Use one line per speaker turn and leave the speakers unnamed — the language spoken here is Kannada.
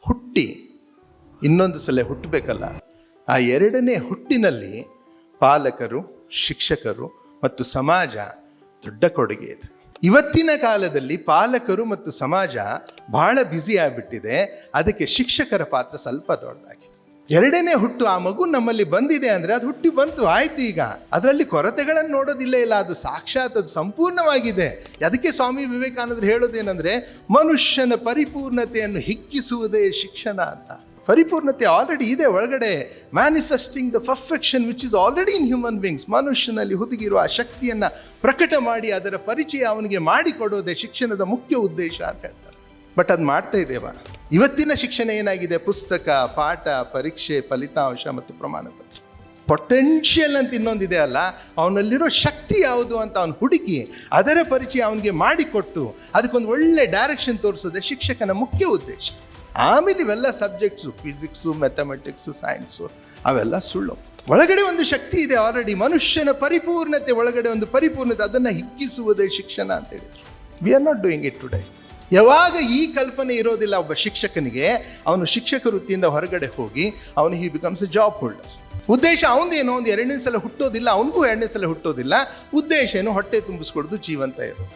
ಹುಟ್ಟಿ ಇನ್ನೊಂದು ಸಲ ಹುಟ್ಟಬೇಕಲ್ಲ, ಆ ಎರಡನೇ ಹುಟ್ಟಿನಲ್ಲಿ ಪಾಲಕರು, ಶಿಕ್ಷಕರು ಮತ್ತು ಸಮಾಜ ದೊಡ್ಡ ಕೊಡುಗೆ ಇದೆ. ಇವತ್ತಿನ ಕಾಲದಲ್ಲಿ ಪಾಲಕರು ಮತ್ತು ಸಮಾಜ ಬಹಳ ಬ್ಯುಸಿ ಆಗಿಬಿಟ್ಟಿದೆ. ಅದಕ್ಕೆ ಶಿಕ್ಷಕರ ಪಾತ್ರ ಸ್ವಲ್ಪ ದೊಡ್ಡದಾಗಿದೆ. ಎರಡನೇ ಹುಟ್ಟು ಆ ಮಗು ನಮ್ಮಲ್ಲಿ ಬಂದಿದೆ ಅಂದರೆ ಅದು ಹುಟ್ಟಿ ಬಂತು, ಆಯ್ತು. ಈಗ ಅದರಲ್ಲಿ ಕೊರತೆಗಳನ್ನು ನೋಡೋದಿಲ್ಲ, ಇಲ್ಲ, ಅದು ಸಾಕ್ಷಾತ್, ಅದು ಸಂಪೂರ್ಣವಾಗಿದೆ. ಅದಕ್ಕೆ ಸ್ವಾಮಿ ವಿವೇಕಾನಂದರು ಹೇಳೋದೇನೆಂದರೆ, ಮನುಷ್ಯನ ಪರಿಪೂರ್ಣತೆಯನ್ನು ಹಿಗ್ಗಿಸುವುದೇ ಶಿಕ್ಷಣ ಅಂತ. ಪರಿಪೂರ್ಣತೆ ಆಲ್ರೆಡಿ ಇದೆ ಒಳಗಡೆ, manifesting the perfection which is already in human beings. ಮನುಷ್ಯನಲ್ಲಿ ಹುದುಗಿರುವ ಆ ಶಕ್ತಿಯನ್ನು ಪ್ರಕಟ ಮಾಡಿ ಅದರ ಪರಿಚಯ ಅವನಿಗೆ ಮಾಡಿಕೊಡೋದೇ ಶಿಕ್ಷಣದ ಮುಖ್ಯ ಉದ್ದೇಶ ಅಂತ ಹೇಳ್ತಾರೆ. ಬಟ್ ಅದು ಮಾಡ್ತಾ ಇದ್ದೇವಾ? ಇವತ್ತಿನ ಶಿಕ್ಷಣ ಏನಾಗಿದೆ? ಪುಸ್ತಕ, ಪಾಠ, ಪರೀಕ್ಷೆ, ಫಲಿತಾಂಶ ಮತ್ತು ಪ್ರಮಾಣ ಪತ್ರ. ಪೊಟೆನ್ಷಿಯಲ್ ಅಂತ ಇನ್ನೊಂದಿದೆ ಅಲ್ಲ, ಅವನಲ್ಲಿರೋ ಶಕ್ತಿ ಯಾವುದು ಅಂತ ಅವನು ಹುಡುಕಿ ಅದರ ಪರಿಚಯ ಅವನಿಗೆ ಮಾಡಿಕೊಟ್ಟು ಅದಕ್ಕೊಂದು ಒಳ್ಳೆ ಡೈರೆಕ್ಷನ್ ತೋರಿಸೋದೇ ಶಿಕ್ಷಕನ ಮುಖ್ಯ ಉದ್ದೇಶ. ಆಮೇಲೆ ಇವೆಲ್ಲ ಸಬ್ಜೆಕ್ಟ್ಸು, ಫಿಸಿಕ್ಸು, ಮ್ಯಾಥಮೆಟಿಕ್ಸು, ಸೈನ್ಸು, ಅವೆಲ್ಲ ಸುಳ್ಳು. ಒಳಗಡೆ ಒಂದು ಶಕ್ತಿ ಇದೆ ಆಲ್ರೆಡಿ, ಮನುಷ್ಯನ ಪರಿಪೂರ್ಣತೆ ಒಳಗಡೆ ಒಂದು ಪರಿಪೂರ್ಣತೆ, ಅದನ್ನು ಹಿಗ್ಗಿಸುವುದೇ ಶಿಕ್ಷಣ ಅಂತ ಹೇಳಿದರು. We are not doing it today. ಯಾವಾಗ ಈ ಕಲ್ಪನೆ ಇರೋದಿಲ್ಲ ಒಬ್ಬ ಶಿಕ್ಷಕನಿಗೆ, ಅವನು ಶಿಕ್ಷಕ ವೃತ್ತಿಯಿಂದ ಹೊರಗಡೆ ಹೋಗಿ ಅವನು he becomes A job holder. ಉದ್ದೇಶ ಅವನದೇನೋ, ಒಂದು ಎರಡನೇ ಸಲ ಹುಟ್ಟೋದಿಲ್ಲ, ಅವನಿಗೂ ಎರಡನೇ ಸಲ ಹುಟ್ಟೋದಿಲ್ಲ. ಉದ್ದೇಶ ಏನು? ಹೊಟ್ಟೆ ತುಂಬಿಸ್ಕೊಡೋದು, ಜೀವಂತ ಇರೋದು.